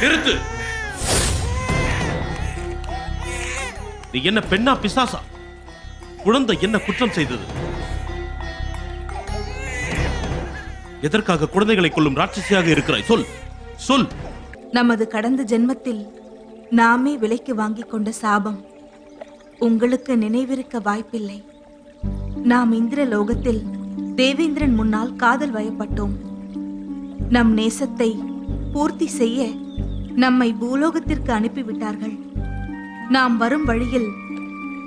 நிறுத்து. நீ என்ன பெண்ணா பிசாசா? குழந்தை என்ன குற்றம் செய்தது? எதற்காக குழந்தைகளை கொள்ளும் ராட்சசியாக இருக்கிறாய்? சொல் சொல். நமது கடந்த ஜென்மத்தில் நாமே விலைக்கு வாங்கிக் கொண்ட சாபம் உங்களுக்கு நினைவிருக்க வாய்ப்பில்லை. நாம் இந்திர லோகத்தில் தேவேந்திரன் முன்னால் காதல் வயப்பட்டோம். நம் நேசத்தை பூர்த்தி செய்ய நம்மை பூலோகத்திற்கு அனுப்பிவிட்டார்கள். நாம் வரும் வழியில்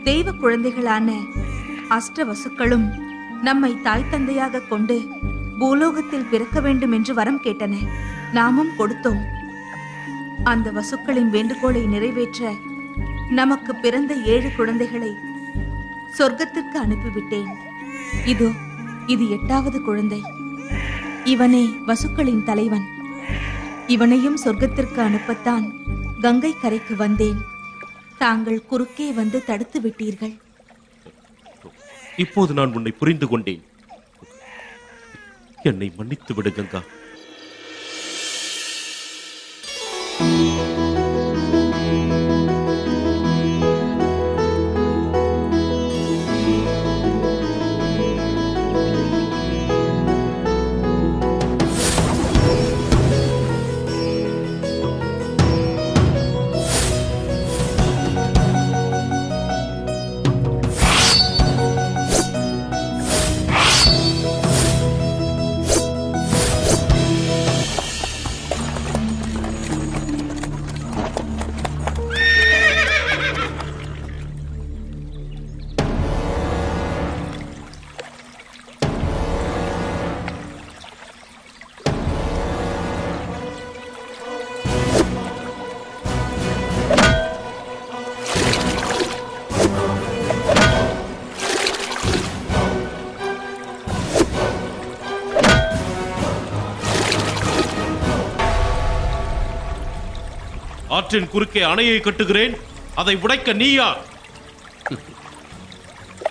தெய்வ குழந்தைகளான அஷ்டவசுக்களும் நம்மை தாய் தந்தையாக கொண்டு பூலோகத்தில் பிறக்க வேண்டும் என்று வரம் கேட்டன. நாமும் கொடுத்தோம். அந்த வசுக்களின் வேண்டுகோளை நிறைவேற்ற நமக்கு பிறந்த 7 குழந்தைகளை சொர்க்கத்திற்கு அனுப்பிவிட்டேன். இது 8வது குழந்தை. இவனே வசுக்களின் தலைவன். இவனையும் சொர்க்கத்திற்கு அனுப்பத்தான் கங்கை கரைக்கு வந்தேன். தாங்கள் குறுக்கே வந்து தடுத்து விட்டீர்கள். இப்போது நான் உன்னை புரிந்து கொண்டேன். என்னை மன்னித்து விடு கங்கா. ஆற்றின் குறுக்கே அணையை கட்டுகிறேன். அதை உடைக்க நீ யார்?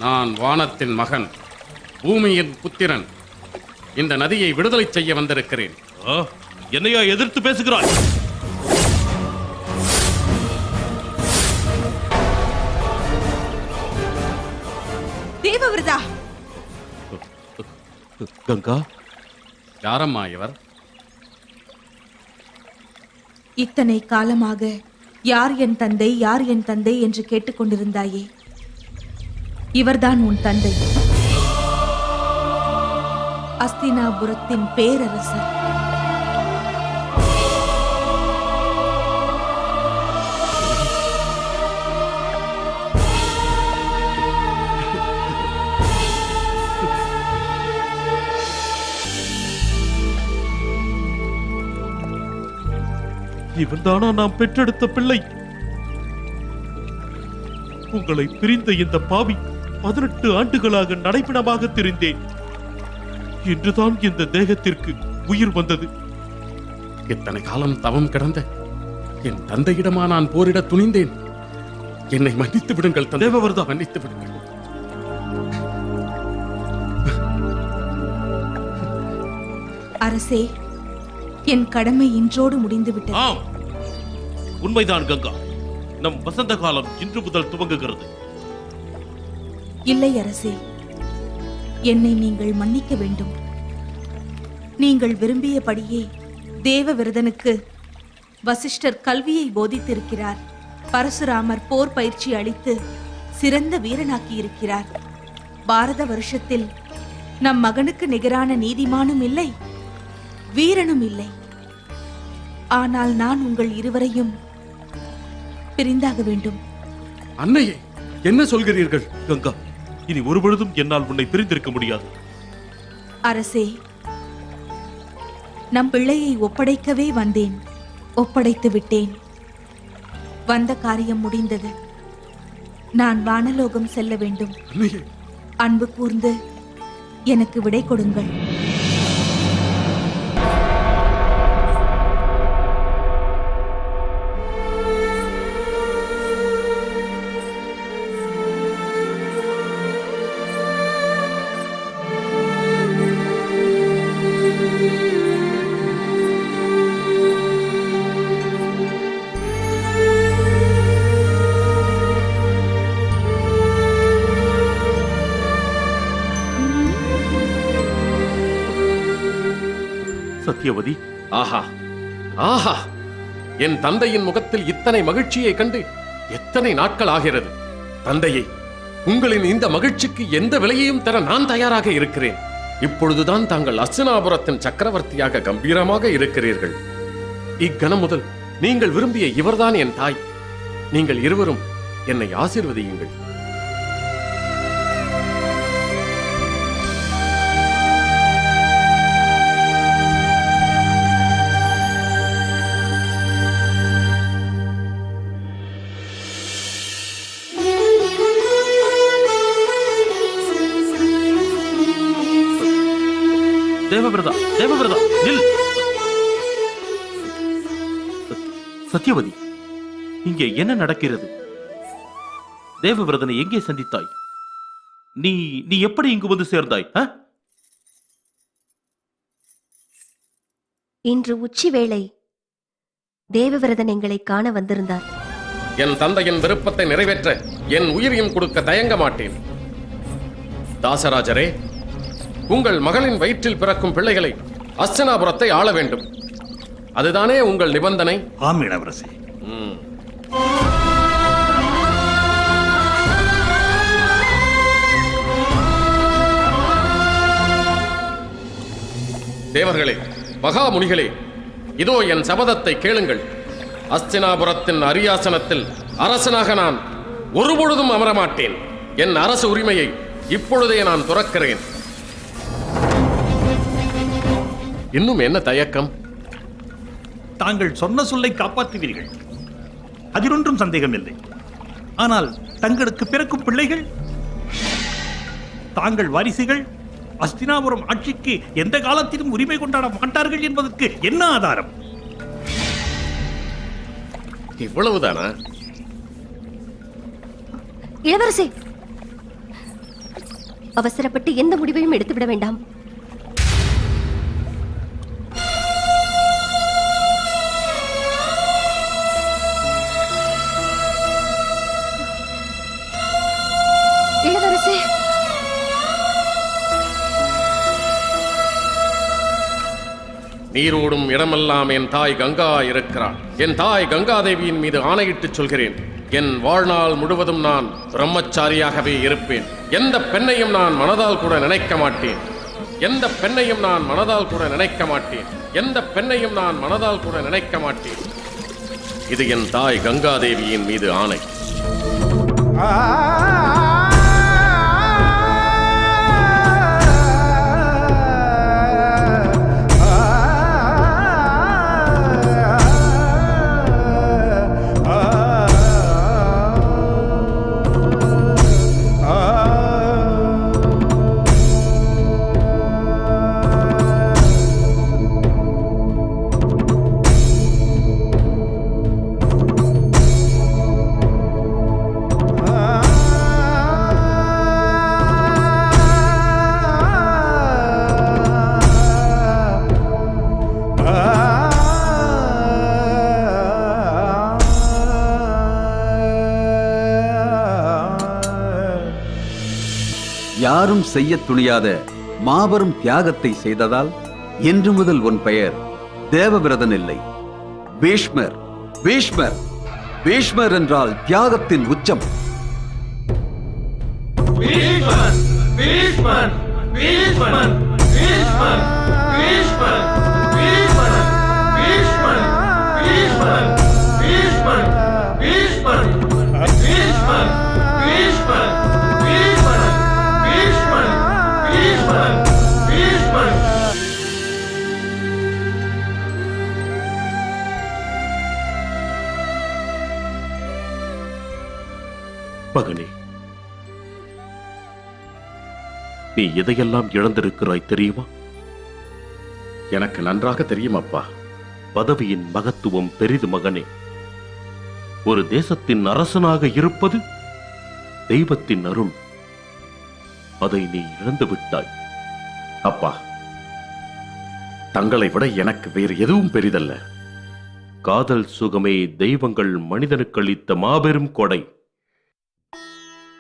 நான் வானத்தின் மகன், பூமியின் புத்திரன். இந்த நதியை விடுதலை செய்ய வந்திருக்கிறேன். என்னையா எதிர்த்து பேசுகிறாய்? தேவவிரதா! கங்கா, யாரம்மா இவர்? இத்தனை காலமாக யார் என் தந்தை, யார் என் தந்தை என்று கேட்டுக்கொண்டிருந்தாயே, இவர்தான் உன் தந்தை. அஸ்தினாபுரத்தின் பேரரசர். இவன்தானா நாம் பெற்றெடுத்த பிள்ளை? உங்களை பிரிந்த இந்த பாவி 18 ஆண்டுகளாக நடைபெணமாக திரிந்தேன். இன்றுதான் இந்த தேகத்திற்கு உயிர் வந்தது. இத்தனை காலம் தவம் கிடந்த என் தந்தையிடமா நான் போரிட துணிந்தேன். என்னை மன்னித்து விடுங்கள் தந்தை. தேவவிரதா, மன்னித்து விடுங்கள். அரசே, என் கடமை இன்றோடு முடிந்துவிட்டது. ஆம், உண்மைதான் கங்கா. நம் வசந்த காலம் இன்று முதல் துவங்குகிறது. இல்லை அரசே, என்னை நீங்கள் மன்னிக்க வேண்டும். நீங்கள் விரும்பியபடியே தேவவிரதனுக்கு வசிஷ்டர் கல்வியை போதித்திருக்கிறார். பரசுராமர் போர் பயிற்சி அளித்து சிறந்த வீரனாக்கி இருக்கிறார். பாரத வருஷத்தில் நம் மகனுக்கு நிகரான நீதிமானும் இல்லை, வீரனும் இல்லை. ஆனால் நான் உங்கள் இருவரையும் பிரிந்தாக வேண்டும். அன்னையே, என்ன சொல்கிறீர்கள்? கங்கா, இனி ஒருபொழுதும் என்னால் உன்னை பிரிந்திருக்க முடியாது. அரசே, நம் பிள்ளையை ஒப்படைக்கவே வந்தேன். ஒப்படைத்து விட்டேன். வந்த காரியம் முடிந்தது. நான் வானலோகம் செல்ல வேண்டும். அன்பு கூர்ந்து எனக்கு விடை கொடுங்கள். சத்தியவதி. ஆஹா ஆஹா, என் தந்தையின் முகத்தில் இத்தனை மகிழ்ச்சியை கண்டு எத்தனை நாட்கள் ஆகிறது. தந்தையே, உங்களின் இந்த மகிழ்ச்சிக்கு எந்த விலையையும் தர நான் தயாராக இருக்கிறேன். இப்பொழுதுதான் தாங்கள் அஸ்தினாபுரத்தின் சக்கரவர்த்தியாக கம்பீரமாக இருக்கிறீர்கள். இக்கணம் முதல் நீங்கள் விரும்பிய இவர்தான் என் தாய். நீங்கள் இருவரும் என்னை ஆசீர்வதியுங்கள். தேவவிரதா, தேவவிரதா, நில். சத்தியவதி, இங்கே என்ன நடக்கிறது? தேவவிரதனை எங்கே சந்தித்தாய்? நீ நீ எப்படி இங்கு வந்து சேர்ந்தாய்? இன்று உச்சி வேளை தேவவிரதன் எங்களை காண வந்திருந்தார். என் தந்தையின் விருப்பத்தை நிறைவேற்ற என் உயிரையும் கொடுக்க தயங்க மாட்டேன். தாசராஜரே, உங்கள் மகளின் வயிற்றில் பிறக்கும் பிள்ளைகளை அஸ்தினாபுரத்தை ஆள வேண்டும். அதுதானே உங்கள் நிபந்தனை? ஆம் இளவரசி. தேவர்களே, மகாமுனிகளே, இதோ என் சபதத்தை கேளுங்கள். அஸ்தினாபுரத்தின் அரியாசனத்தில் அரசனாக நான் ஒருபொழுதும் அமரமாட்டேன். என் அரசு உரிமையை இப்பொழுதே நான் துறக்கிறேன். இன்னும் என்ன தயக்கம்? தாங்கள் சொன்ன சொல்லை காப்பாற்றுவீர்கள், அதிலொன்றும் சந்தேகமில்லை. ஆனால் தங்களுக்கு பிறக்கும் பிள்ளைகள், தாங்கள் வாரிசுகள் அஸ்தினாபுரம் ஆட்சிக்கு எந்த காலத்திலும் உரிமை கொண்டாட மாட்டார்கள் என்பதற்கு என்ன ஆதாரம்? இவ்வளவுதானா? இளவரசே, அவசரப்பட்டு எந்த முடிவையும் எடுத்துவிட வேண்டாம். இளவரசே, நீரோடும் இடமெல்லாம் என் தாய் கங்கா இருக்கிறாள். என் தாய் கங்காதேவியின் மீது ஆணையிட்டு சொல்கிறேன், என் வாழ்நாள் முழுவதும் நான் பிரம்மச்சாரியாகவே இருப்பேன். எந்த பெண்ணையும் நான் மனதால் கூட நினைக்க மாட்டேன். எந்த பெண்ணையும் நான் மனதால் கூட நினைக்க மாட்டேன். எந்த பெண்ணையும் நான் மனதால் கூட நினைக்க மாட்டேன். இது என் தாய் கங்காதேவியின் மீது ஆணை. யாரும் செய்ய துணியாத மாபெரும் தியாகத்தை செய்ததால் இன்று முதல் உன் பெயர் தேவவிரதன் இல்லை, பீஷ்மர். பீஷ்மர், பீஷ்மர் என்றால் தியாகத்தின் உச்சம். பீஷ்மர், பீஷ்மர், பீஷ்மர், பீஷ்மர், பீஷ்மர், பீஷ்மர், பீஷ்மர், பீஷ்மர், பீஷ்மர், பீஷ்மர், பீஷ்மர், பீஷ்மர், பீஷ்மர், பீஷ்மர், பீஷ்மர். மகனே, நீ எதையெல்லாம் இழந்திருக்கிறாய் தெரியுமா? எனக்கு நன்றாக தெரியும் அப்பா. பதவியின் மகத்துவம் பெரிது மகனே. ஒரு தேசத்தின் அரசனாக இருப்பது தெய்வத்தின் அருள். அதை நீ இழந்து விட்டாய். அப்பா, தங்களை விட எனக்கு வேறு எதுவும் பெரிதல்ல. காதல் சுகமே தெய்வங்கள் மனிதனுக்கு அளித்த மாபெரும் கொடை.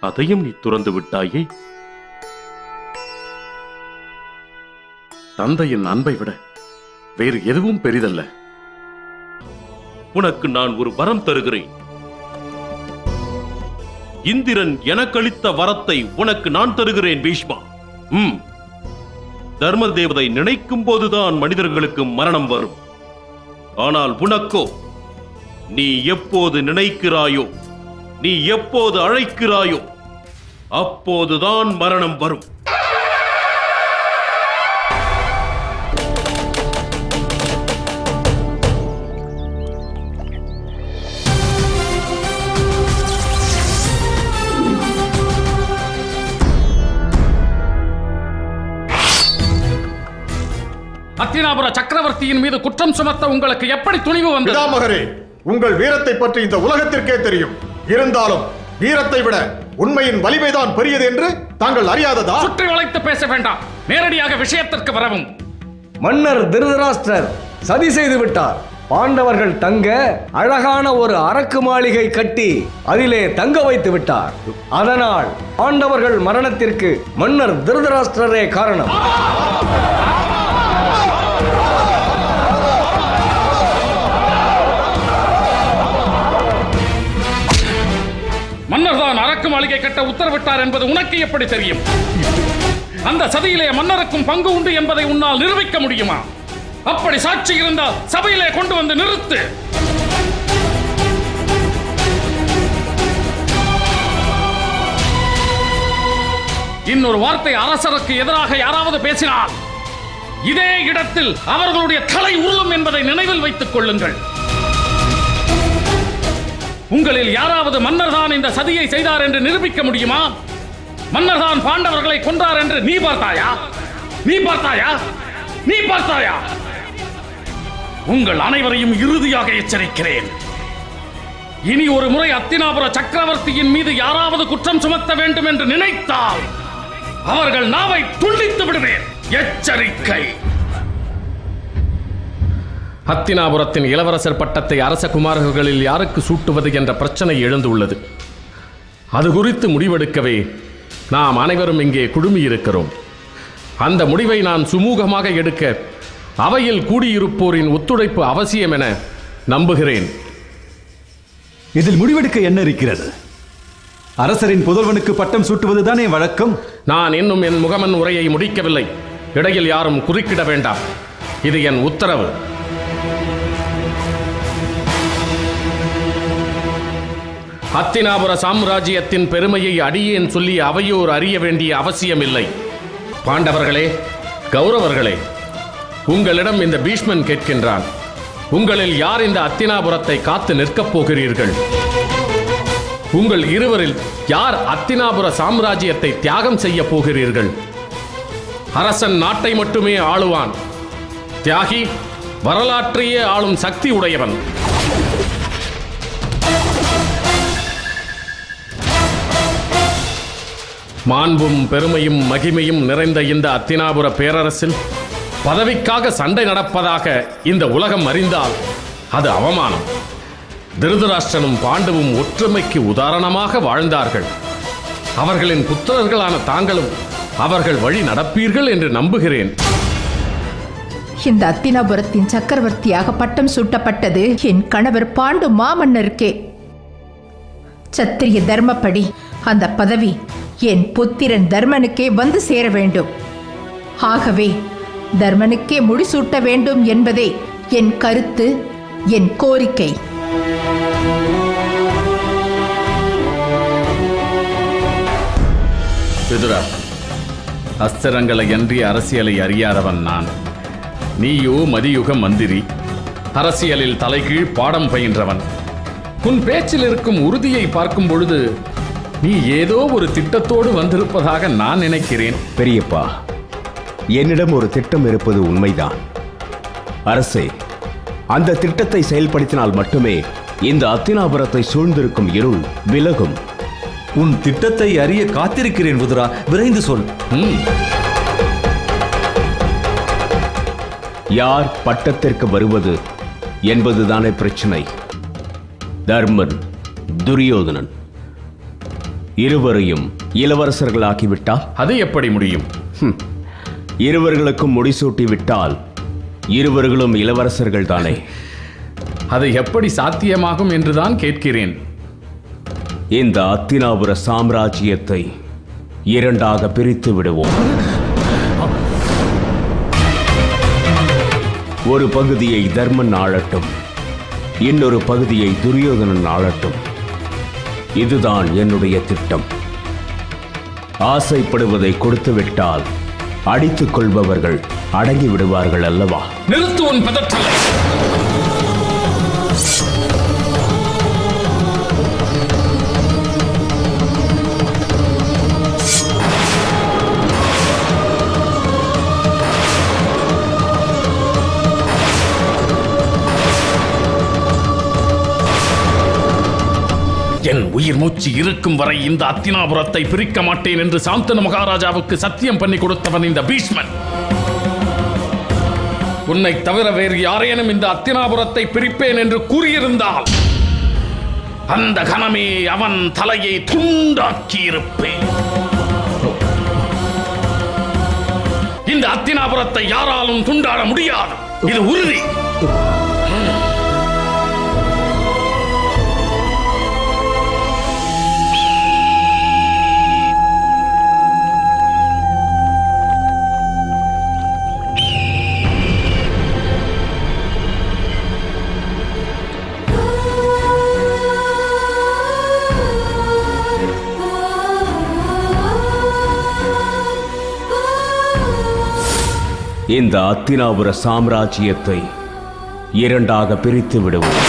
அதையும் நீ துறந்து விட்டாயே. தந்தையின் அன்பை விட வேறு எதுவும் பெரிதல்ல. உனக்கு நான் ஒரு வரம் தருகிறேன். இந்திரன் எனக்களித்த வரத்தை உனக்கு நான் தருகிறேன் பீஷ்மா. தர்ம தேவதை நினைக்கும் போதுதான் மனிதர்களுக்கு மரணம் வரும். ஆனால் உனக்கோ, நீ எப்போது நினைக்கிறாயோ, நீ எப்போது அழைக்கிறாயோ, அப்போதுதான் மரணம் வரும். அத்தினாபுர சக்கரவர்த்தியின் மீது குற்றம் சுமத்த உங்களுக்கு எப்படி துணிவு வந்தது? பிதாமகரே, உங்கள் வீரத்தை பற்றி இந்த உலகத்திற்கே தெரியும். இருந்தாலும் வீரத்தை விட உண்மையின் வலிமைதான் பெரியது என்று தாங்கள் அறியாததா? சுற்றி வளைத்து பேச வேண்டாம், நேரடியாக விஷயத்திற்கு வரவும். மன்னர் திருதராஷ்டிரர் சதி செய்து விட்டார். பாண்டவர்கள் தங்க அழகான ஒரு அரக்கு மாளிகை கட்டி அதிலே தங்க வைத்து விட்டார். அதனால் பாண்டவர்கள் மரணத்திற்கு மன்னர் திருதராஷ்டிரரே காரணம். மன்னர் தான் அரக்கு மாளிகை கட்ட உத்தரவிட்டார் என்பது உனக்கு எப்படி தெரியும்? அந்த சதியிலே மன்னருக்கும் பங்கு உண்டு என்பதை உன்னால் நிரூபிக்க முடியுமா? அப்படி சாட்சி இருந்தால் சபையிலே கொண்டு வந்து நிறுத்து. இன்னொரு வார்த்தை அரசருக்கு எதிராக யாராவது பேசினால் இதே இடத்தில் அவர்களுடைய தலை உருளும் என்பதை நினைவில் வைத்துக் கொள்ளுங்கள். உங்களில் யாராவது மன்னர் தான் இந்த சதியை செய்தார் என்று நிரூபிக்க முடியுமா? மன்னர் தான் பாண்டவர்களை கொன்றார் என்று நீ பார்த்தாயா? நீ பார்த்தாயா? நீ பார்த்தாயா? உங்கள் அனைவரையும் இறுதியாக எச்சரிக்கிறேன். இனி ஒரு முறை அத்தினாபுர சக்கரவர்த்தியின் மீது யாராவது குற்றம் சுமத்த வேண்டும் என்று நினைத்தால் அவர்கள் நாவை துண்டித்து விடுவேன். எச்சரிக்கை. அத்தினாபுரத்தின் இளவரசர் பட்டத்தை அரச குமாரர்களில் யாருக்கு சூட்டுவது என்ற பிரச்சனை எழுந்துள்ளது. அது குறித்து முடிவெடுக்கவே நாம் அனைவரும் இங்கே குழுமியிருக்கிறோம். அந்த முடிவை நான் சுமூகமாக எடுக்க அவையில் கூடியிருப்போரின் ஒத்துழைப்பு அவசியம் என நம்புகிறேன். இதில் முடிவெடுக்க என்ன இருக்கிறது? அரசரின் புதல்வனுக்கு பட்டம் சூட்டுவதுதானே வழக்கம். நான் இன்னும் என் முகமன் உரையை முடிக்கவில்லை. இடையில் யாரும் குறுக்கிட வேண்டாம். இது என் உத்தரவு. அத்தினாபுர சாம்ராஜ்யத்தின் பெருமையை அடியேன் சொல்லி அவையோர் அறிய வேண்டிய அவசியமில்லை. பாண்டவர்களே, கௌரவர்களே, உங்களிடம் இந்த பீஷ்மன் கேட்கின்றான். உங்களில் யார் இந்த அத்தினாபுரத்தை காத்து நிற்கப் போகிறீர்கள்? உங்கள் இருவரில் யார் அத்தினாபுர சாம்ராஜ்யத்தை தியாகம் செய்ய போகிறீர்கள்? அரசன் நாட்டை மட்டுமே ஆளுவான். தியாகி வரலாற்றையே ஆளும் சக்தி உடையவன். மாண்பும் பெருமையும் மகிமையும் நிறைந்த இந்த அத்தினாபுர பேரரசில் பதவிக்காக சண்டை நடப்பதாக இந்த உலகம் அறிந்தால் அது அவமானம். திருதராஷ்டிரனும் பாண்டுவும் ஒற்றுமைக்கு உதாரணமாக வாழ்ந்தார்கள். அவர்களின் புத்திரர்களான தாங்களும் அவர்கள் வழி நடப்பீர்கள் என்று நம்புகிறேன். இந்த அத்தினாபுரத்தின் சக்கரவர்த்தியாக பட்டம் சூட்டப்பட்டது என் கணவர் பாண்டு மாமன்னருக்கே. சத்திரிய தர்மப்படி அந்த பதவி என் புத்திரன் தர்மனுக்கே வந்து சேர வேண்டும். ஆகவே தர்மனுக்கே முடிசூட்ட வேண்டும் என்பதே என் கருத்து, என் கோரிக்கை. விதுரா, அஸ்திரங்களை அன்றி அரசியலை அறியாதவன் நான். நீயோ மதியுக மந்திரி, அரசியலில் தலைகீழ் பாடம் பயின்றவன். உன் பேச்சில் இருக்கும் உறுதியை பார்க்கும் பொழுது நீ ஏதோ ஒரு திட்டத்தோடு வந்திருப்பதாக நான் நினைக்கிறேன். பெரியப்பா, என்னிடம் ஒரு திட்டம் இருப்பது உண்மைதான். அரசே, அந்த திட்டத்தை செயல்படுத்தினால் மட்டுமே இந்த அத்தினாபுரத்தை சூழ்ந்திருக்கும் இருள் விலகும். உன் திட்டத்தை அறிய காத்திருக்கிறேன் விதுரா, விரைந்து சொல். யார் பட்டத்திற்கு வருவது என்பதுதானே பிரச்சனை. தர்மன், துரியோதனன் இருவரையும் இளவரசர்களாக்கிவிட்டால் அது எப்படி முடியும்? இருவர்களுக்கும் முடிசூட்டி விட்டால் இருவர்களும் இளவரசர்கள் தானே? அது எப்படி சாத்தியமாகும் என்றுதான் கேட்கிறேன். இந்த அத்தினாபுர சாம்ராஜ்யத்தை இரண்டாக பிரித்து விடுவோம். ஒரு பகுதியை தர்மன் ஆளட்டும், இன்னொரு பகுதியை துரியோதனன் ஆளட்டும். இதுதான் என்னுடைய திட்டம். ஆசைப்படுவதை கொடுத்துவிட்டால் அடித்துக் கொள்பவர்கள் அடங்கி விடுவார்கள் அல்லவா? நிறுத்து உன் பதற்றலை. என் உயிர் மூச்சு இருக்கும் வரை இந்த அத்தினாபுரத்தை பிரிக்க மாட்டேன் என்று சாந்தனு மகாராஜாவுக்கு சத்தியம் பண்ணி கொடுத்தவன் இந்த பீஷ்மன். உன்னை தவிர வேறு யாரேனும் இந்த அத்தினாபுரத்தை பிரிப்பேன் என்று கூறியிருந்தால் அந்த கணமே அவன் தலையை துண்டாக்கி இருப்பேன். இந்த அத்தினாபுரத்தை யாராலும் துண்டாட முடியாது, இது உறுதி. இந்த அத்தினாபுர சாம்ராஜ்யத்தை இரண்டாக பிரித்து விடுவோம்.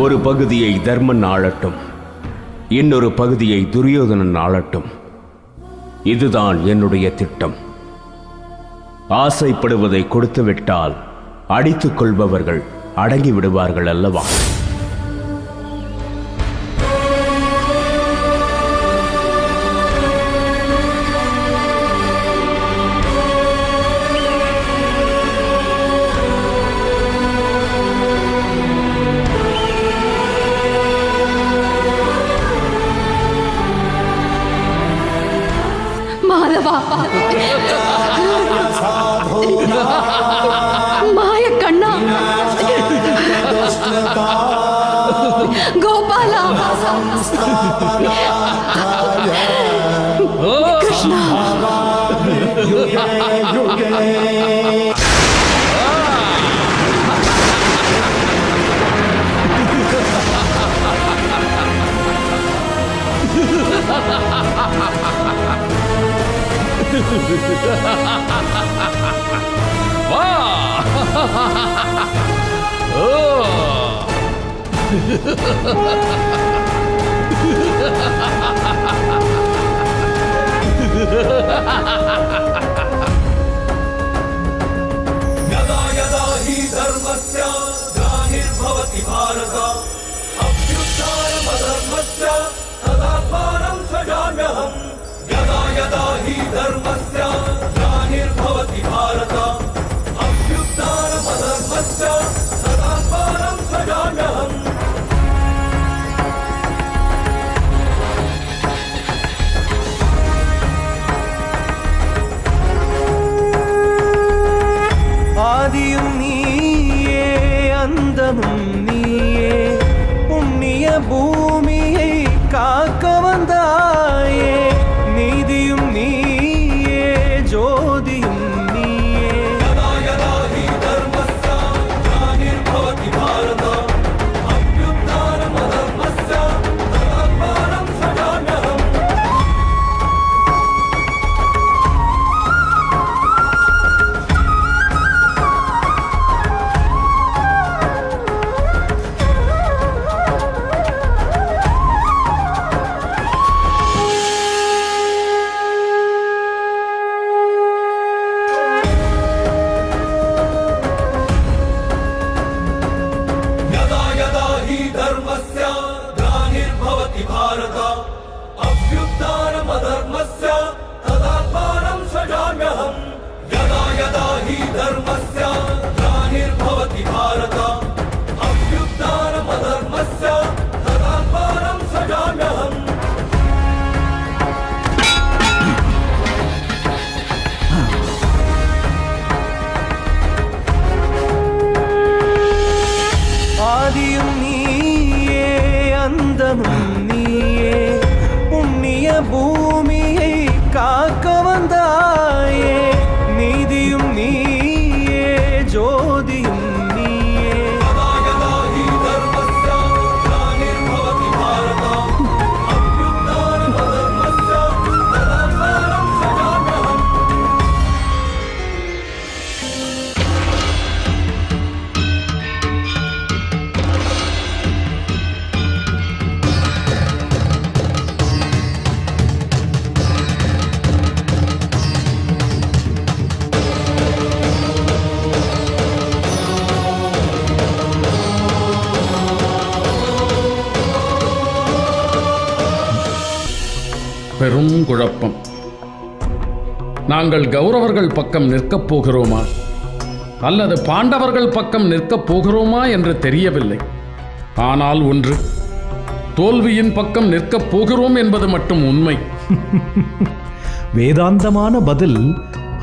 ஒரு பகுதியை தர்மன் ஆளட்டும், இன்னொரு பகுதியை துரியோதனன் ஆளட்டும். இதுதான் என்னுடைய திட்டம். ஆசைப்படுவதை கொடுத்துவிட்டால் அடித்துக் கொள்பவர்கள் அடங்கி விடுவார்கள் அல்லவா? மாய கண்ணா, கோபாலா, கிருஷ்ணா, வா. ஓ. यदा यदा हि धर्मस्य ग्लानिर्भवति भारत अभ्युत्थानमधर्मस्य तदात्मानं सृजाम्यहम्. यदा यदा हि धर्मस्य ग्लानिर्भवति भारत अभ्युत्थानमधर्मस्य तदात्मानं सृजाम्यहम्. ஆதியும் நீயே அந்தமும் நீயே புண்ணிய பூமியை காக்க வந்தாயே. நீதியும் நீயே ஜோதியும் நீயே. யதா யதா ஹி தர்மஸ்ய க்லானிர்பவதி பாரத அப்யுத்ഥാനமதர்மஸ்ய ததாத்மானம் சஜாம்யஹம். பெரும் குழப்பம். நாங்கள் கௌரவர்கள் பக்கம் நிற்கப் போகிறோமா அல்லது பாண்டவர்கள் பக்கம் நிற்கப் போகிறோமா என்று தெரியவில்லை. ஆனால் ஒன்று, தோல்வியின் பக்கம் நிற்கப் போகிறோம் என்பது மட்டும் உண்மை. வேதாந்தமான பதில்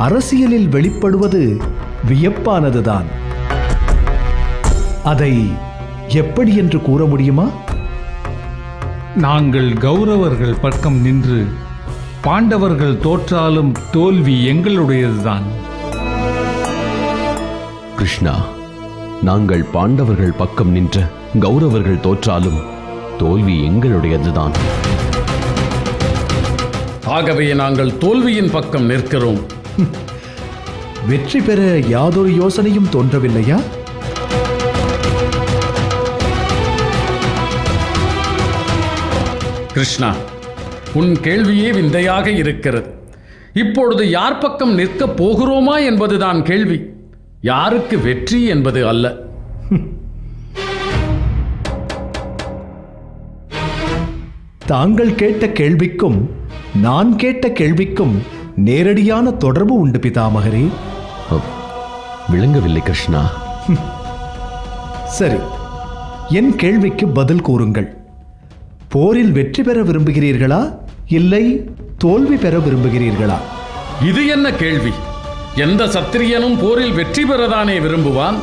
அரசியலில் வெளிப்படுவது வியப்பானதுதான். அதை எப்படி என்று கூற முடியுமா? நாங்கள் கௌரவர்கள் பக்கம் நின்று பாண்டவர்கள் தோற்றாலும் தோல்வி எங்களுடையதுதான். கிருஷ்ணா, நாங்கள் பாண்டவர்கள் பக்கம் நின்ற கௌரவர்கள் தோற்றாலும் தோல்வி எங்களுடையதுதான். ஆகவே நாங்கள் தோல்வியின் பக்கம் நிற்கிறோம். வெற்றி பெற யாதொரு யோசனையும் தோன்றவில்லையா? கிருஷ்ணா, உன் கேள்வியே விந்தையாக இருக்கிறது. இப்பொழுது யார் பக்கம் நிற்கப் போகிறோமா என்பதுதான் கேள்வி, யாருக்கு வெற்றி என்பது அல்ல. தாங்கள் கேட்ட கேள்விக்கும் நான் கேட்ட கேள்விக்கும் நேரடியான தொடர்பு உண்டு பிதாமகரே. விளங்கவில்லை கிருஷ்ணா. சரி, என் கேள்விக்கு பதில் கூறுங்கள். போரில் வெற்றி பெற விரும்புகிறீர்களா இல்லை தோல்வி பெற விரும்புகிறீர்களா? இது என்ன கேள்வி? எந்த சத்திரியனும் போரில் வெற்றி பெறதானே விரும்புவான்.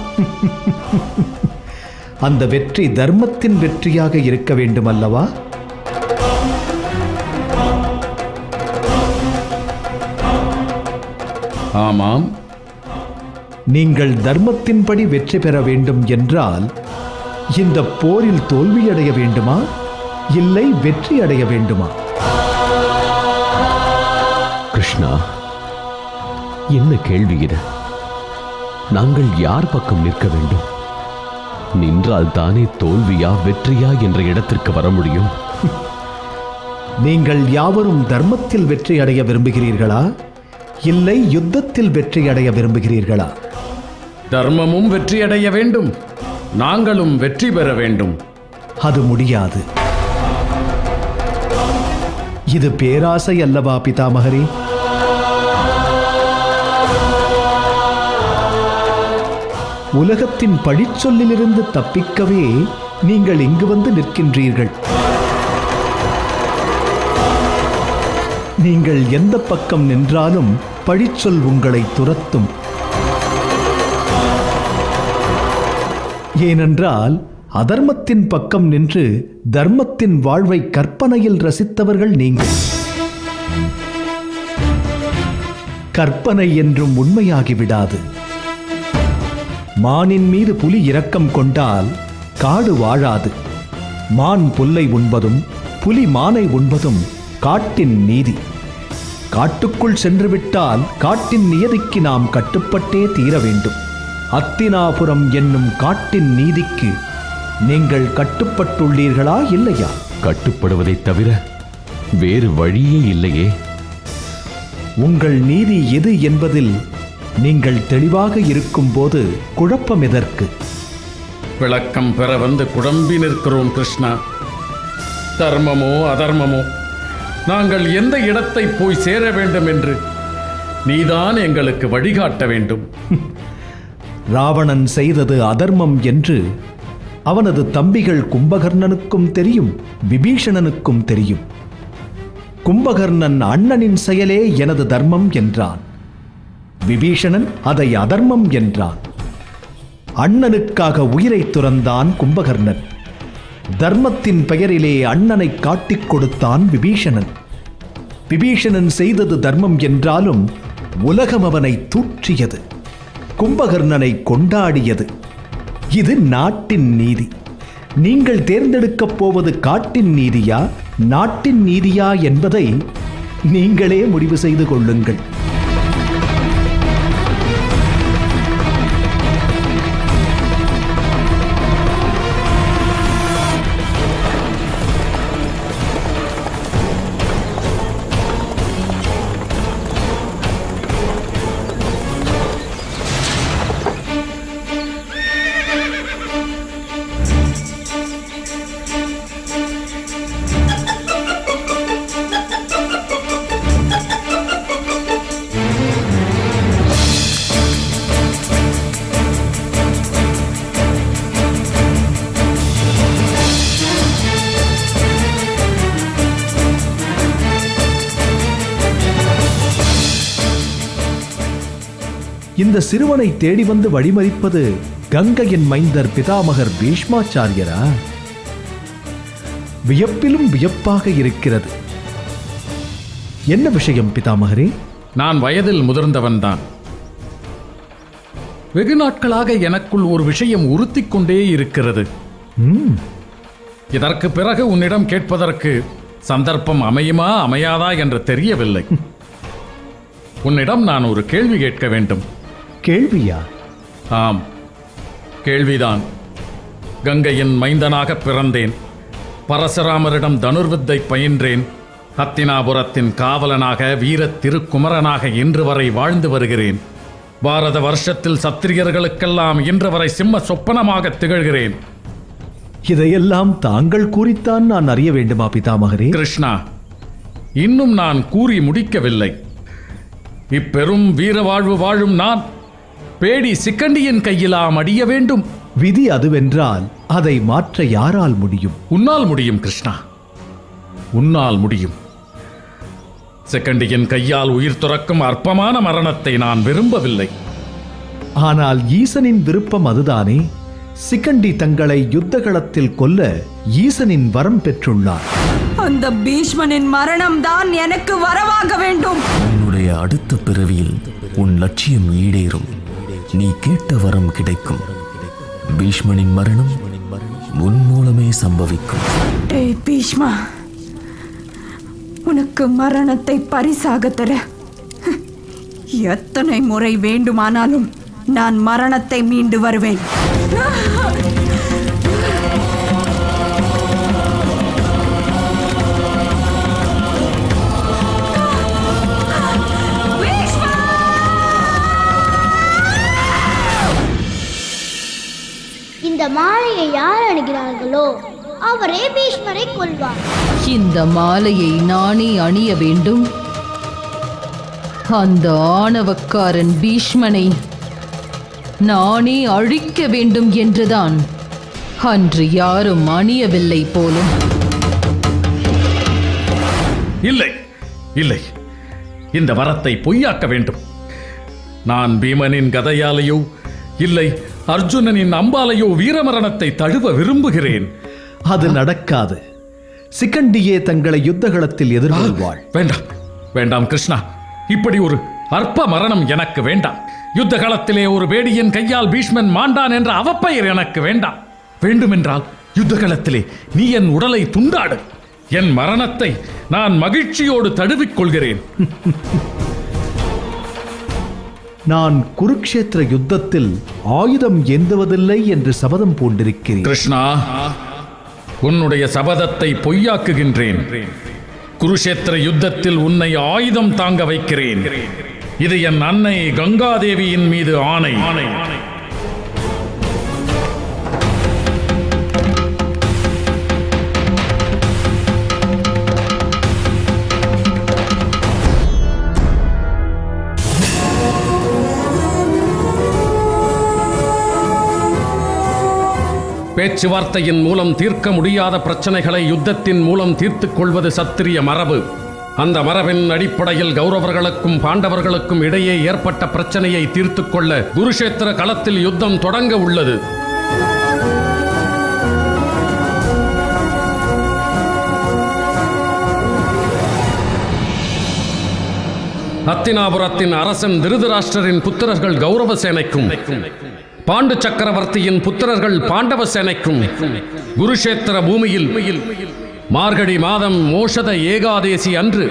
அந்த வெற்றி தர்மத்தின் வெற்றியாக இருக்க வேண்டும் அல்லவா? ஆமாம். நீங்கள் தர்மத்தின்படி வெற்றி பெற வேண்டும் என்றால் இந்த போரில் தோல்வியடைய வேண்டுமா இல்லை வெற்றி அடைய வேண்டுமா? கிருஷ்ணா, என்ன கேள்வி இது? நாங்கள் யார் பக்கம் நிற்க வேண்டும்? நின்றால் தானே தோல்வியா வெற்றியா என்ற இடத்திற்கு வர முடியும். நீங்கள் யாவரும் தர்மத்தில் வெற்றி அடைய விரும்புகிறீர்களா இல்லை யுத்தத்தில் வெற்றி அடைய விரும்புகிறீர்களா? தர்மமும் வெற்றி அடைய வேண்டும், நாங்களும் வெற்றி பெற வேண்டும். அது முடியாது. இது பேராசை அல்லவா பிதாமகரே? உலகத்தின் பழிச்சொல்லிலிருந்து தப்பிக்கவே நீங்கள் இங்கு வந்து நிற்கின்றீர்கள். நீங்கள் எந்த பக்கம் நின்றாலும் பழிச்சொல் உங்களை துரத்தும். ஏனென்றால் அதர்மத்தின் பக்கம் நின்று தர்மத்தின் வாழ்வை கற்பனையில் ரசித்தவர்கள் நீங்கள். கற்பனை என்றும் உண்மையாகிவிடாது. மானின் மீது புலி இரக்கம் கொண்டால் காடு வாழாது. மான் புல்லை உண்பதும் புலி மானை உண்பதும் காட்டின் நீதி. காட்டுக்குள் சென்றுவிட்டால் காட்டின் நியதிக்கு நாம் கட்டுப்பட்டே தீர வேண்டும். அத்தினாபுரம் என்னும் காட்டின் நீதிக்கு நீங்கள் கட்டுப்பட்டுள்ளீர்களா இல்லையா? கட்டுப்படுவதைத் தவிர வேறு வழியே இல்லையே. உங்கள் நீதி எது என்பதில் நீங்கள் தெளிவாக இருக்கும்போது குழப்பம் எதற்கு? விளக்கம் பெற வந்து குழம்பி நிற்கிறோம் கிருஷ்ணா. தர்மமோ அதர்மமோ, நாங்கள் எந்த இடத்தை போய் சேர வேண்டும் என்று நீதான் எங்களுக்கு வழிகாட்ட வேண்டும். ராவணன் செய்தது அதர்மம் என்று அவனது தம்பிகள் கும்பகர்ணனுக்கும் தெரியும், விபீஷணனுக்கும் தெரியும். கும்பகர்ணன் அண்ணனின் செயலே எனது தர்மம் என்றான். விபீஷணன் அதை அதர்மம் என்றான். அண்ணனுக்காக உயிரை துறந்தான் கும்பகர்ணன். தர்மத்தின் பெயரிலே அண்ணனை காட்டிக் கொடுத்தான் விபீஷணன். விபீஷணன் செய்தது தர்மம் என்றாலும் உலகம் அவனை தூற்றியது, கும்பகர்ணனை கொண்டாடியது. இது நாட்டின் நீதி. நீங்கள் தேர்ந்தெடுக்கப் போவது காட்டின் நீதியா நாட்டின் நீதியா என்பதை நீங்களே முடிவு செய்து கொள்ளுங்கள். இந்த சிறுவனை தேடி வந்து வழிமறிப்பது கங்கையின் மைந்தர் பிதாமகர் பீஷ்மாச்சாரியரா? வியப்பிலும் வியப்பாக இருக்கிறது. என்ன விஷயம் பிதாமகரே? நான் வயதில் முதிர்ந்தவன்தான். வெகு நாட்களாக எனக்குள் ஒரு விஷயம் உறுத்திக் கொண்டே இருக்கிறது. இதற்கு பிறகு உன்னிடம் கேட்பதற்கு சந்தர்ப்பம் அமையுமா அமையாதா என்று தெரியவில்லை. உன்னிடம் நான் ஒரு கேள்வி கேட்க வேண்டும். கேள்வியா? ஆம், கேள்விதான். கங்கையின் மைந்தனாக பிறந்தேன். பரசுராமரிடம் தனுர்வித்தை பயின்றேன். ஹத்தினாபுரத்தின் காவலனாக வீர திருக்குமரனாக இன்று வரை வாழ்ந்து வருகிறேன். பாரத வருஷத்தில் சத்திரியர்களுக்கெல்லாம் இன்று வரை சிம்ம சொப்பனமாக திகழ்கிறேன். இதையெல்லாம் தாங்கள் கூறித்தான் நான் அறிய வேண்டுமா பிதாமகரே? கிருஷ்ணா, இன்னும் நான் கூறி முடிக்கவில்லை. இப்பெரும் வீர வாழ்வு வாழும் நான் பேடி சிக்கண்டியின் கையிலாம் அடிய வேண்டும். விதி அதுவென்றால் அதை மாற்ற யாரால் முடியும்? உன்னால் முடியும் கிருஷ்ணா, உன்னால் முடியும். சிக்கண்டியின் கையால் உயிர் துறக்கும் அற்பமான மரணத்தை நான் விரும்பவில்லை. ஆனால் ஈசனின் விருப்பம் அதுதானே. சிக்கண்டி தங்களை யுத்தகளத்தில் கொல்ல ஈசனின் வரம் பெற்றுள்ளார். அந்த பீஷ்மனின் மரணம் தான் எனக்கு வரவாக வேண்டும். உன்னுடைய அடுத்த பிறவியில் உன் லட்சியம் ஈடேறும். நீ கேட்ட வரம் கிடைக்கும். பீஷ்மனின் மரணம் உன் மூலமே சம்பவிக்கும். பீஷ்மா, உனக்கு மரணத்தை பரிசாக தர எத்தனை முறை வேண்டுமானாலும் நான் மரணத்தை மீண்டு வருவேன். இந்த மாலையை யார் அணிகிறார்களோ அவரே பீஷ்மரை கொல்வார். இந்த மாலையை நானே அணிய வேண்டும். அந்த ஆணவக்காரன் பீஷ்மனை நானே அழிக்க வேண்டும் என்றுதான் அன்று யாரும் அணியவில்லை போலும். இல்லை இல்லை, இந்த வரத்தை பொய்யாக்க வேண்டும். நான் பீமனின் கதையாலேயோ இல்லை அர்ஜுனனின் அம்பாலையோ வீரமரணத்தை தழுவ விரும்புகிறேன். அது நடக்காது. சிக்கண்டியே தங்களை யுத்தகளத்தில் எதிர்கொள்வாள். வேண்டாம் வேண்டாம் கிருஷ்ணா, இப்படி ஒரு அற்ப மரணம் எனக்கு வேண்டாம். யுத்த காலத்திலே ஒரு வேடியின் கையால் பீஷ்மன் மாண்டான் என்ற அவப்பெயர் எனக்கு வேண்டாம். வேண்டுமென்றால் யுத்த காலத்திலே நீ என் உடலை துண்டாடு. என் மரணத்தை நான் மகிழ்ச்சியோடு தழுவிக் கொள்கிறேன். நான் குருக்ஷேத்திர யுத்தத்தில் ஆயுதம் ஏந்துவதில்லை என்று சபதம் பூண்டிருக்கிறேன். கிருஷ்ணா, உன்னுடைய சபதத்தை பொய்யாக்குகின்றேன். குருஷேத்திர யுத்தத்தில் உன்னை ஆயுதம் தாங்க வைக்கிறேன். இது என் அன்னை கங்காதேவியின் மீது ஆணை. பேச்சுவார்த்தையின் மூலம் தீர்க்க முடியாத பிரச்சனைகளை யுத்தத்தின் மூலம் தீர்த்துக் கொள்வது சத்திரிய மரபு. அந்த மரபின் அடிப்படையில் கௌரவர்களுக்கும் பாண்டவர்களுக்கும் இடையே ஏற்பட்ட பிரச்சனையை தீர்த்துக் கொள்ள குருஷேத்திர களத்தில் யுத்தம் தொடங்க உள்ளது. ஹத்தினாபுரத்தின் அரசன் திருதராஷ்டிரரின் புத்திரர்கள் கௌரவ சேனைக்கும், பாண்டு சக்கரவர்த்தியின் புத்திரர்கள் பாண்டவ சேனைக்கும் குருஷேத்திர பூமியில் மார்கழி மாதம் மோஷத ஏகாதேசி அன்று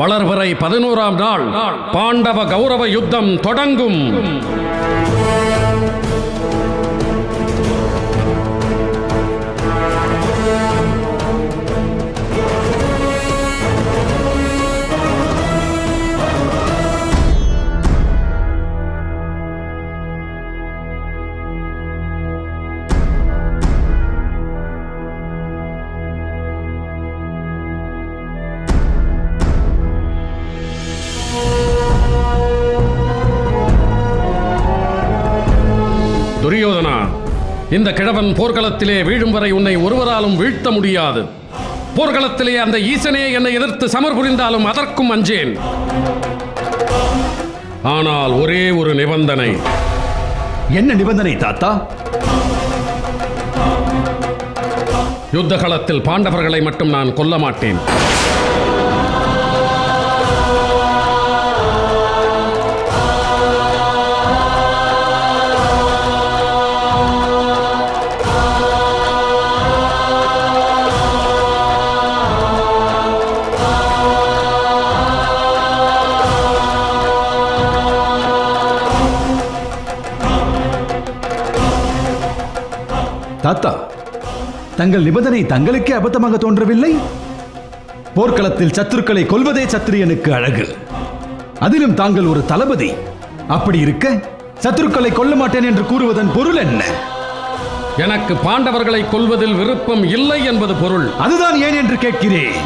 வளர்வரை 11ஆம் நாள் பாண்டவ கௌரவ யுத்தம் தொடங்கும். துரியோதனா, இந்த கிழவன் போர்க்களத்திலே வீழும் வரை உன்னை ஒருவராலும் வீழ்த்த முடியாது. போர்க்களத்திலே அந்த ஈசனே என்னை எதிர்த்து சமர் புரிந்தாலும் அதற்கும் அஞ்சேன். ஆனால் ஒரே ஒரு நிபந்தனை. என்ன நிபந்தனை தாத்தா? யுத்த களத்தில் பாண்டவர்களை மட்டும் நான் கொல்ல மாட்டேன். தாத்தா, தங்கள் நிபந்தனை தங்களுக்கே அபத்தமாக தோன்றவில்லை? போர்க்களத்தில் சத்துருக்களை கொல்வதே சத்திரியனுக்கு அழகு. அதிலும் தாங்கள் ஒரு தளபதி. அப்படி இருக்க சத்துருக்களை கொல்ல மாட்டேன் என்று கூறுவதன் பொருள் என்ன? எனக்கு பாண்டவர்களை கொல்வதில் விருப்பம் இல்லை என்பது பொருள். அதுதான் ஏன் என்று கேட்கிறேன்.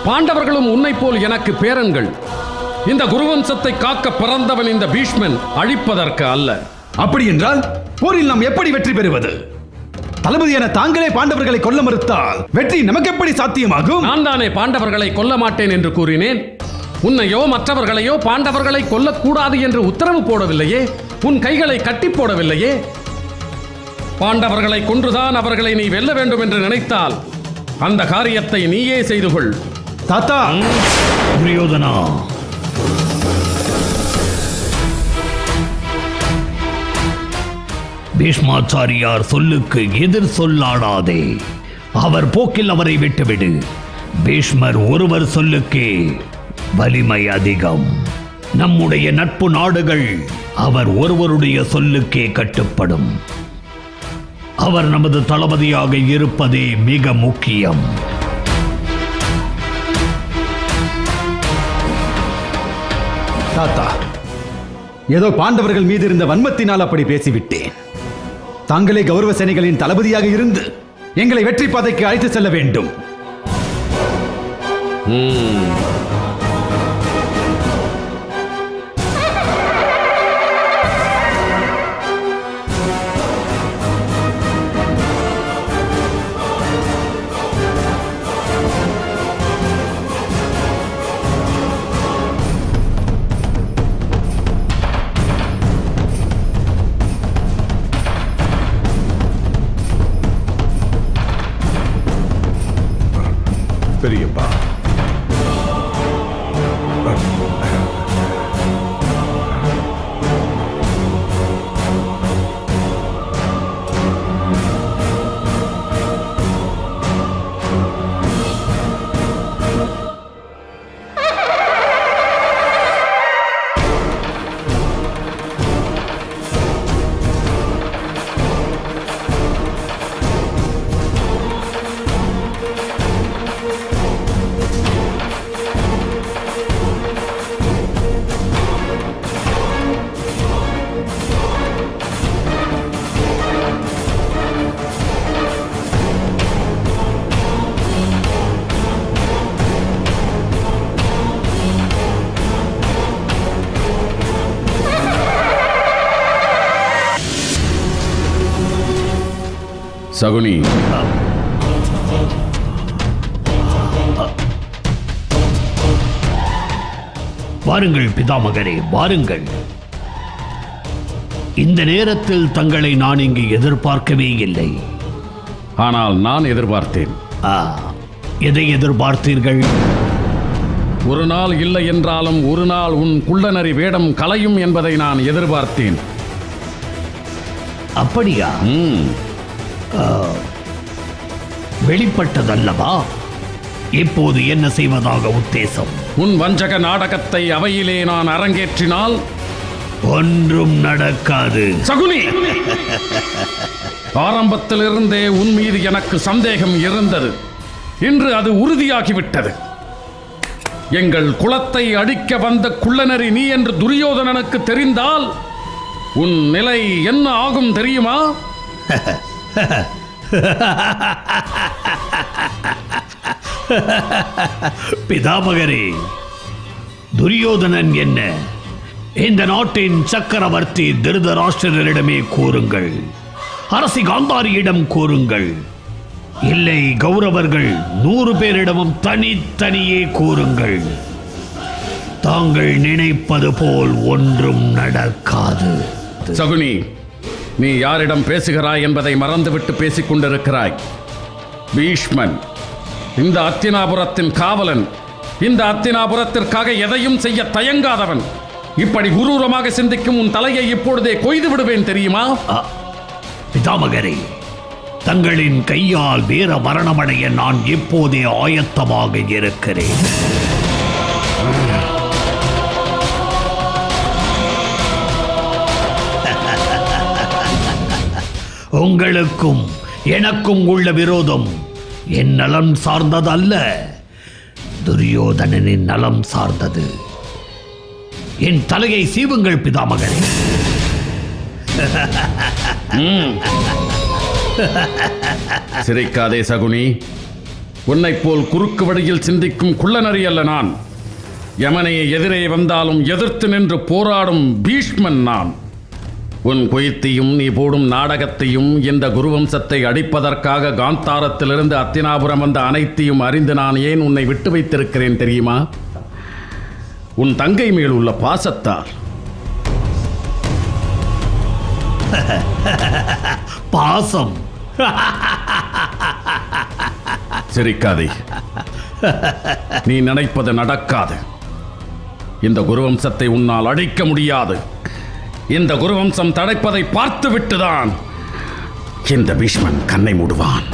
பாண்டவர்களும் உன்னை போல் எனக்கு பேரன்கள். இந்த குருவம்சத்தை காக்க பிறந்தவன் இந்த பீஷ்மன், அழிப்பதற்கு அல்ல. அப்படி என்றால் போரில் நாம் எப்படி வெற்றி பெறுவது? தளபதி என தாங்களே பாண்டவர்களை கொல்ல மறுத்தால் வெற்றி நமக்கு எப்படி சாத்தியமாகும்? நான் தானே பாண்டவர்களை கொல்ல மாட்டேன் என்று கூறினேன். உன்னையோ மற்றவர்களையோ பாண்டவர்களை கொல்லக்கூடாது என்று உத்தரவு போடவில்லையே, உன் கைகளை கட்டி போடவில்லையே. பாண்டவர்களை கொன்றுதான் அவர்களை நீ வெல்ல வேண்டும் என்று நினைத்தால் அந்த காரியத்தை நீயே செய்து கொள். தாத்தா, துரியோதனா, பீஷ்மாச்சாரியார் சொல்லுக்கு எதிர் சொல்லாடாதே. அவர் போக்கில் அவரை விட்டுவிடு. பீஷ்மர் ஒருவர் சொல்லுக்கே வலிமை அதிகம். நம்முடைய நட்பு நாடுகள் அவர் ஒருவருடைய சொல்லுக்கே கட்டுப்படும். அவர் நமது தளபதியாக இருப்பதே மிக முக்கியம். தாத்தா, ஏதோ பாண்டவர்கள் மீது இருந்த வன்மத்தினால் அப்படி பேசிவிட்டேன். தாங்களே கௌரவ சேனைகளின் தளபதியாக இருந்து எங்களை வெற்றி பாதைக்கு அழைத்து செல்ல வேண்டும். பெரியப்பா, சகுனி, வாருங்கள் பிதாமகரே, வாருங்கள். இந்த நேரத்தில் தங்களை நான் இங்கு எதிர்பார்க்கவே இல்லை. ஆனால் நான் எதிர்பார்த்தேன். எதை எதிர்பார்த்தீர்கள்? ஒரு நாள் இல்லை என்றாலும் ஒரு நாள் உன் குள்ளநரி வேடம் கலையும் என்பதை நான் எதிர்பார்த்தேன். அப்படியா? வெளிப்பட்டதல்லவா? இப்போது என்ன செய்வதாக உத்தேசம்? உன் வஞ்சக நாடகத்தை அவையிலே நான் அரங்கேற்றினால் ஒன்றும் நடக்காது. சகுனி, ஆரம்பத்திலிருந்தே உன் மீது எனக்கு சந்தேகம் இருந்தது. இன்று அது உறுதியாகிவிட்டது. எங்கள் குலத்தை அழிக்க வந்த குள்ளநரி நீ என்று துரியோதனனுக்கு தெரிந்தால் உன் நிலை என்ன ஆகும் தெரியுமா? பிதாமகரே, துரியோதனன் என்ன? இந்த நாட்டின் சக்கரவர்த்தி திருதராஷ்டிரரிடமே கூறுங்கள். அரசி காந்தாரியிடம் கூறுங்கள். இல்லை, கௌரவர்கள் 100 பேரிடமும் தனித்தனியே கூறுங்கள். தாங்கள் நினைப்பது போல் ஒன்றும் நடக்காது. சகுனி, நீ யாரிடம் பேசுகிறாய் என்பதை மறந்துவிட்டு பேசிக் கொண்டிருக்கிறாய். பீஷ்மன் இந்த அத்தினாபுரத்தின் காவலன், இந்த அத்தினாபுரத்திற்காக எதையும் செய்ய தயங்காதவன். இப்படி குரூரமாக சிந்திக்கும் உன் தலையை இப்பொழுதே கொய்து விடுவேன் தெரியுமா? பிதாமகரே, தங்களின் கையால் வீர மரணமடைய நான் இப்போதே ஆயத்தமாக இருக்கிறேன். உங்களுக்கும் எனக்கும் உள்ள விரோதம் என் நலம் சார்ந்தது அல்ல, துரியோதனனின் நலம் சார்ந்தது. என் தலையை சீவுங்கள் பிதாமகரே. சிரிக்காதே சகுனி. உன்னைப் போல் குறுக்கு வழியில் சிந்திக்கும் குள்ளநரி அல்ல நான். யமனையை எதிரே வந்தாலும் எதிர்த்து நின்று போராடும் பீஷ்மன் நான். உன் குயத்தையும் நீ போடும் நாடகத்தையும், இந்த குருவம்சத்தை அடிப்பதற்காக காந்தாரத்திலிருந்து அத்தினாபுரம் வந்த அனைத்தையும் அறிந்து நான் ஏன் உன்னை விட்டு வைத்திருக்கிறேன் தெரியுமா? உன் தங்கை மேல் உள்ள பாசத்தால். பாசம்? சிரிக்காதே. நீ நினைப்பது நடக்காது. இந்த குருவம்சத்தை உன்னால் அழிக்க முடியாது. இந்த குருவம்சம் தடைப்பதை பார்த்து விட்டுதான் இந்த பீஷ்மன் கண்ணை மூடுவான்.